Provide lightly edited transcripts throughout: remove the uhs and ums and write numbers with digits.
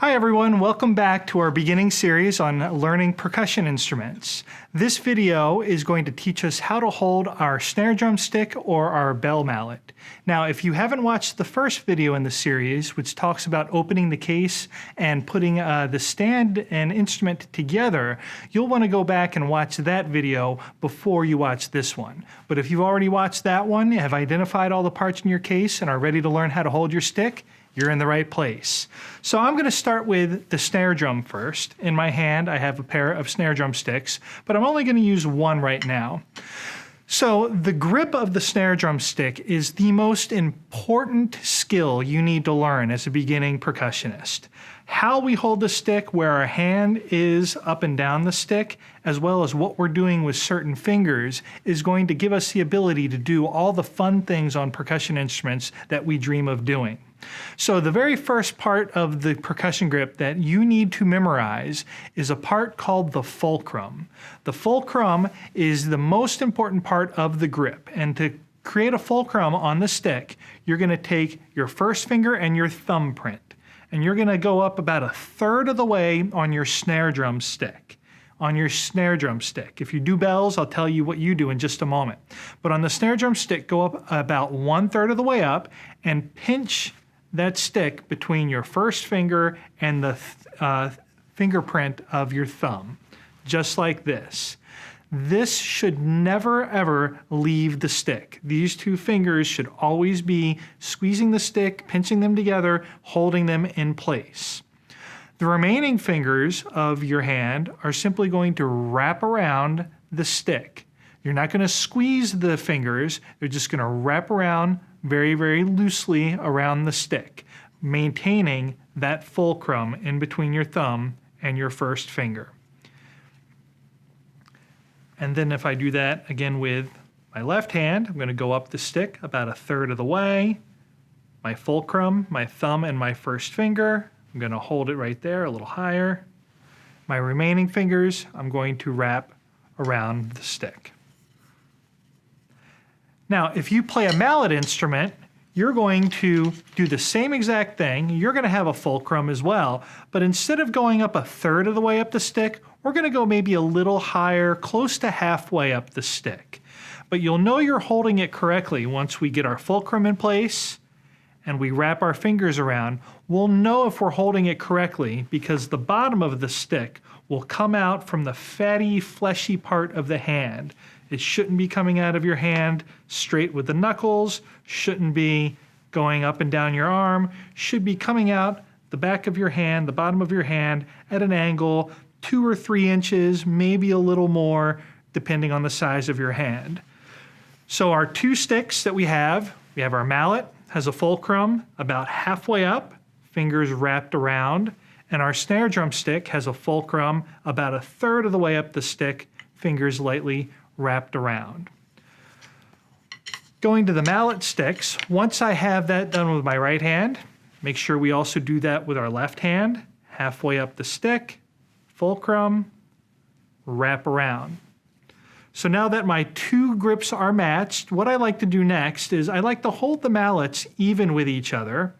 Hi everyone, welcome back to our beginning series on learning percussion instruments. This video is going to teach us how to hold our snare drum stick or our bell mallet. Now, if you haven't watched the first video in the series, which talks about opening the case and putting the stand and instrument together, you'll want to go back and watch that video before you watch this one. But if you've already watched that one, have identified all the parts in your case, and are ready to learn how to hold your stick, you're in the right place. So I'm going to start with the snare drum first. In my hand, I have a pair of snare drum sticks, but I'm only going to use one right now. So the grip of the snare drum stick is the most important skill you need to learn as a beginning percussionist. How we hold the stick, where our hand is up and down the stick, as well as what we're doing with certain fingers, is going to give us the ability to do all the fun things on percussion instruments that we dream of doing. So the very first part of the percussion grip that you need to memorize is a part called the fulcrum. The fulcrum is the most important part of the grip, and to create a fulcrum on the stick, you're going to take your first finger and your thumb print, and you're going to go up about a third of the way on your snare drum stick. If you do bells, I'll tell you what you do in just a moment. But on the snare drum stick, go up about 1/3 of the way up and pinch that stick between your first finger and the fingerprint of your thumb, just like this. This should never ever leave the stick. These two fingers should always be squeezing the stick, pinching them together, holding them in place. The remaining fingers of your hand are simply going to wrap around the stick. You're not going to squeeze the fingers, they're just going to wrap around very, very loosely around the stick, maintaining that fulcrum in between your thumb and your first finger. And then if I do that again with my left hand, I'm going to go up the stick about a third of the way. My fulcrum, my thumb, and my first finger, I'm going to hold it right there a little higher. My remaining fingers, I'm going to wrap around the stick. Now, if you play a mallet instrument, you're going to do the same exact thing. You're going to have a fulcrum as well, but instead of going up a third of the way up the stick, we're going to go maybe a little higher, close to halfway up the stick. But you'll know you're holding it correctly once we get our fulcrum in place and we wrap our fingers around. We'll know if we're holding it correctly because the bottom of the stick will come out from the fatty, fleshy part of the hand. It shouldn't be coming out of your hand straight with the knuckles, shouldn't be going up and down your arm, should be coming out the back of your hand, the bottom of your hand at an angle, 2 or 3 inches, maybe a little more, depending on the size of your hand. So our two sticks that we have our mallet, has a fulcrum about halfway up, fingers wrapped around, and our snare drum stick has a fulcrum about a third of the way up the stick, fingers lightly wrapped around. Going to the mallet sticks, once I have that done with my right hand, make sure we also do that with our left hand, halfway up the stick, fulcrum, wrap around. So now that my two grips are matched, what I like to do next is I like to hold the mallets even with each other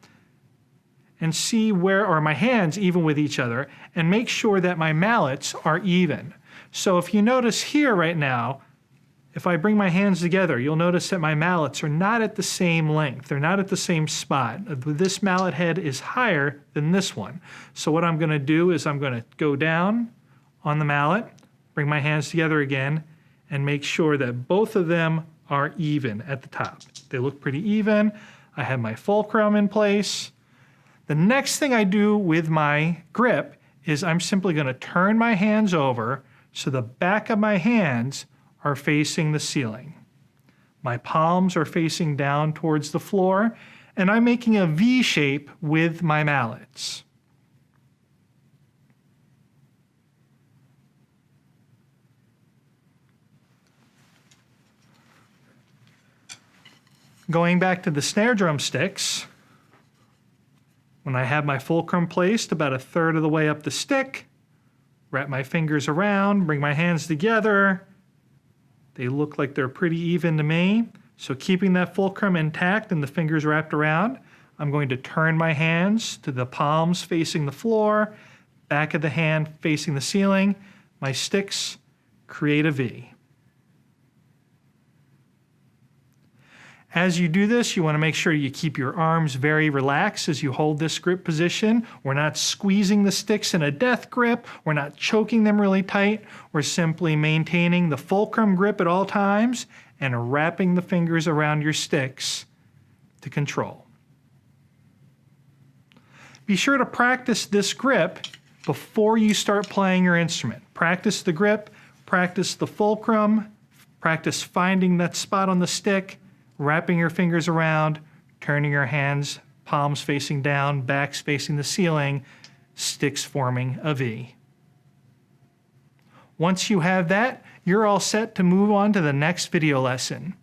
and see or my hands even with each other, and make sure that my mallets are even. So if you notice here right now, if I bring my hands together, you'll notice that my mallets are not at the same length. They're not at the same spot. This mallet head is higher than this one. So what I'm going to do is I'm going to go down on the mallet, bring my hands together again, and make sure that both of them are even at the top. They look pretty even. I have my fulcrum in place. The next thing I do with my grip is I'm simply going to turn my hands over so the back of my hands are facing the ceiling. My palms are facing down towards the floor, and I'm making a V shape with my mallets. Going back to the snare drum sticks, when I have my fulcrum placed about a third of the way up the stick, wrap my fingers around, bring my hands together. They look like they're pretty even to me. So keeping that fulcrum intact and the fingers wrapped around, I'm going to turn my hands to the palms facing the floor, back of the hand facing the ceiling. My sticks create a V. As you do this, you want to make sure you keep your arms very relaxed as you hold this grip position. We're not squeezing the sticks in a death grip. We're not choking them really tight. We're simply maintaining the fulcrum grip at all times and wrapping the fingers around your sticks to control. Be sure to practice this grip before you start playing your instrument. Practice the grip, practice the fulcrum, practice finding that spot on the stick, wrapping your fingers around, turning your hands, palms facing down, backs facing the ceiling, sticks forming a V. Once you have that, you're all set to move on to the next video lesson.